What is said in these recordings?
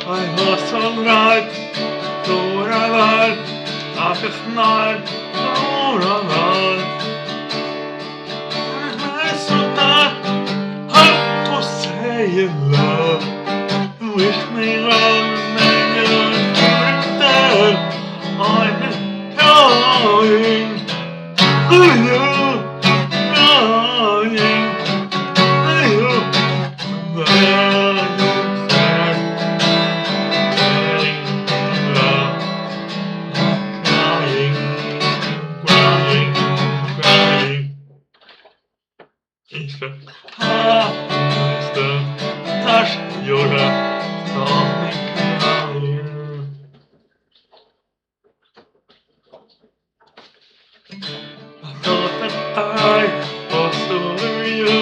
I was alright, alright, last night, alright. I so not how to say love. Wish me well, maybe return. I'm dying to you, dying to you. Where you said, love, crying, crying, crying. It's the hardest to touch your softly crying. I thought that I was over you,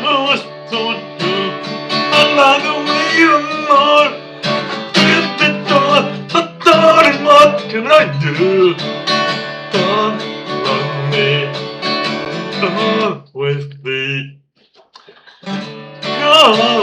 was so true. I like the way you more. If the thought, darling, what can I do? Don't love me, always be. Go